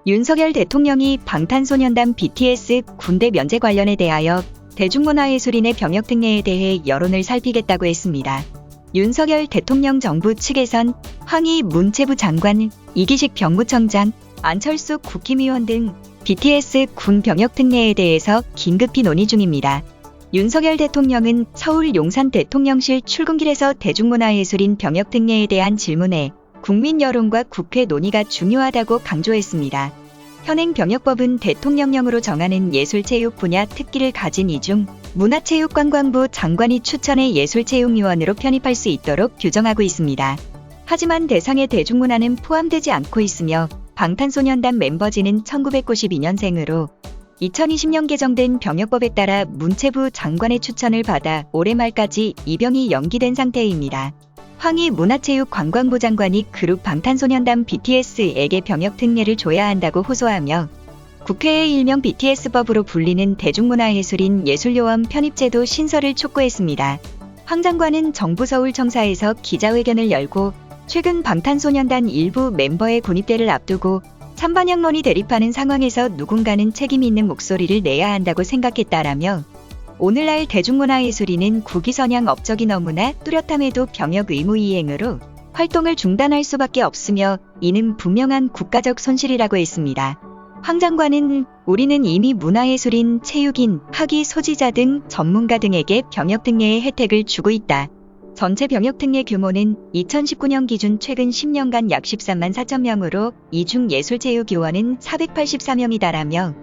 윤석열 대통령이 방탄소년단 BTS 군대 면제 관련에 대하여 대중문화예술인의 병역 특례에 대해 여론을 살피겠다고 했습니다. 윤석열 대통령 정부 측에선 황희 문체부 장관, 이기식 병무청장, 안철수 국힘의원 등 BTS 군 병역 특례에 대해서 긴급히 논의 중입니다. 윤석열 대통령은 서울 용산 대통령실 출근길에서 대중문화예술인 병역 특례에 대한 질문에 국민 여론과 국회 논의가 중요하다고 강조했습니다. 현행 병역법은 대통령령으로 정하는 예술체육 분야 특기를 가진 이중 문화체육관광부 장관이 추천해 예술체육위원으로 편입할 수 있도록 규정하고 있습니다. 하지만 대상의 대중문화는 포함되지 않고 있으며 방탄소년단 멤버진은 1992년생으로 2020년 개정된 병역법에 따라 문체부 장관의 추천을 받아 올해 말까지 입영이 연기된 상태입니다. 황희 문화체육관광부 장관이 그룹 방탄소년단 BTS에게 병역 특례를 줘야 한다고 호소하며 국회의 일명 BTS법으로 불리는 대중문화예술인 예술요원 편입제도 신설을 촉구했습니다. 황 장관은 정부 서울청사에서 기자회견을 열고 최근 방탄소년단 일부 멤버의 군입대를 앞두고 찬반영론이 대립하는 상황에서 누군가는 책임 있는 목소리를 내야 한다고 생각했다라며 오늘날 대중문화예술인은 국위선양 업적이 너무나 뚜렷함에도 병역 의무 이행으로 활동을 중단할 수밖에 없으며 이는 분명한 국가적 손실이라고 했습니다. 황 장관은 우리는 이미 문화예술인, 체육인, 학위 소지자 등 전문가 등에게 병역 특례의 혜택을 주고 있다. 전체 병역 특례 규모는 2019년 기준 최근 10년간 약 13만 4천 명으로 이 중 예술체육요원은 484명이다라며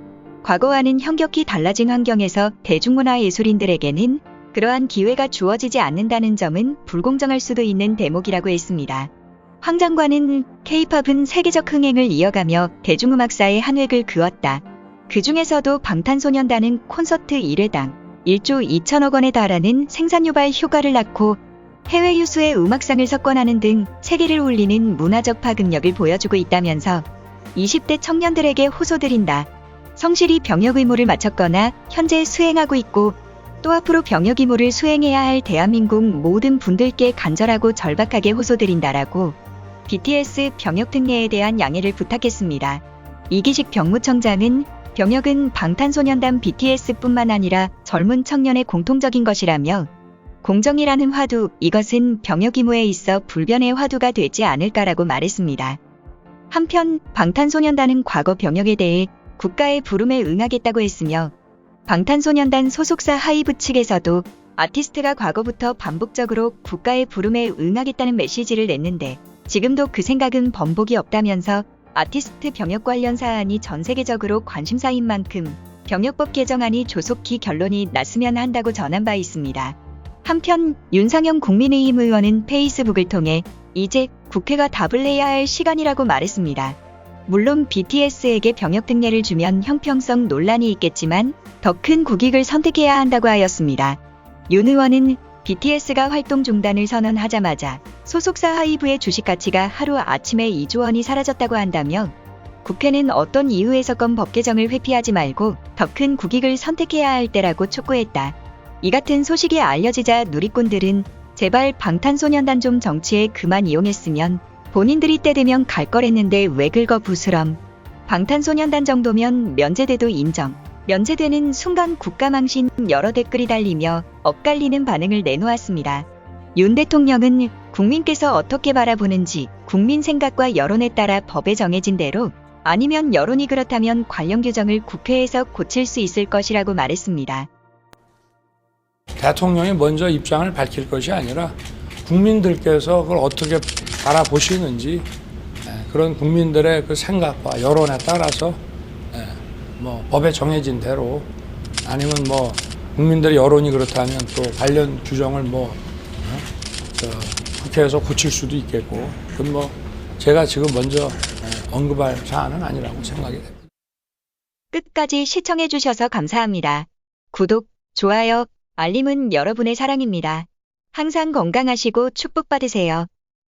과거와는 현격히 달라진 환경에서 대중문화예술인들에게는 그러한 기회가 주어지지 않는다는 점은 불공정할 수도 있는 대목이라고 했습니다. 황 장관은 K-팝은 세계적 흥행을 이어가며 대중음악사의 한 획을 그었다. 그 중에서도 방탄소년단은 콘서트 1회당 1조 2천억 원에 달하는 생산유발 효과를 낳고 해외 유수의 음악상을 석권하는 등 세계를 울리는 문화적 파급력을 보여주고 있다면서 20대 청년들에게 호소드린다. 성실히 병역 의무를 마쳤거나 현재 수행하고 있고 또 앞으로 병역 의무를 수행해야 할 대한민국 모든 분들께 간절하고 절박하게 호소드린다라고 BTS 병역 특례에 대한 양해를 부탁했습니다. 이기식 병무청장은 병역은 방탄소년단 BTS뿐만 아니라 젊은 청년의 공통적인 것이라며 공정이라는 화두, 이것은 병역 의무에 있어 불변의 화두가 되지 않을까라고 말했습니다. 한편 방탄소년단은 과거 병역에 대해 국가의 부름에 응하겠다고 했으며 방탄소년단 소속사 하이브 측에서도 아티스트가 과거부터 반복적으로 국가의 부름에 응하겠다는 메시지를 냈는데 지금도 그 생각은 번복이 없다면서 아티스트 병역 관련 사안이 전 세계적으로 관심사인 만큼 병역법 개정안이 조속히 결론이 났으면 한다고 전한 바 있습니다. 한편 윤상현 국민의힘 의원은 페이스북을 통해 이제 국회가 답을 내야 할 시간이라고 말했습니다. 물론 BTS에게 병역 특례를 주면 형평성 논란이 있겠지만 더 큰 국익을 선택해야 한다고 하였습니다. 윤 의원은 BTS가 활동 중단을 선언하자마자 소속사 하이브의 주식 가치가 하루 아침에 2조 원이 사라졌다고 한다며 국회는 어떤 이유에서건 법 개정을 회피하지 말고 더 큰 국익을 선택해야 할 때라고 촉구했다. 이 같은 소식이 알려지자 누리꾼들은 제발 방탄소년단 좀 정치에 그만 이용했으면 본인들이 때 되면 갈 거랬는데 왜 긁어 부스럼. 방탄소년단 정도면 면제돼도 인정. 면제되는 순간 국가망신 여러 댓글이 달리며 엇갈리는 반응을 내놓았습니다. 윤 대통령은 국민께서 어떻게 바라보는지 국민 생각과 여론에 따라 법에 정해진 대로 아니면 여론이 그렇다면 관련 규정을 국회에서 고칠 수 있을 것이라고 말했습니다. 대통령이 먼저 입장을 밝힐 것이 아니라 국민들께서 그걸 어떻게 바라보시는지 그런 국민들의 그 생각과 여론에 따라서 뭐 법에 정해진 대로 아니면 뭐 국민들의 여론이 그렇다면 또 관련 규정을 뭐 국회에서 고칠 수도 있겠고 그건 뭐 제가 지금 먼저 언급할 사안은 아니라고 생각이 됩니다. 끝까지 시청해주셔서 감사합니다. 구독, 좋아요, 알림은 여러분의 사랑입니다. 항상 건강하시고 축복받으세요.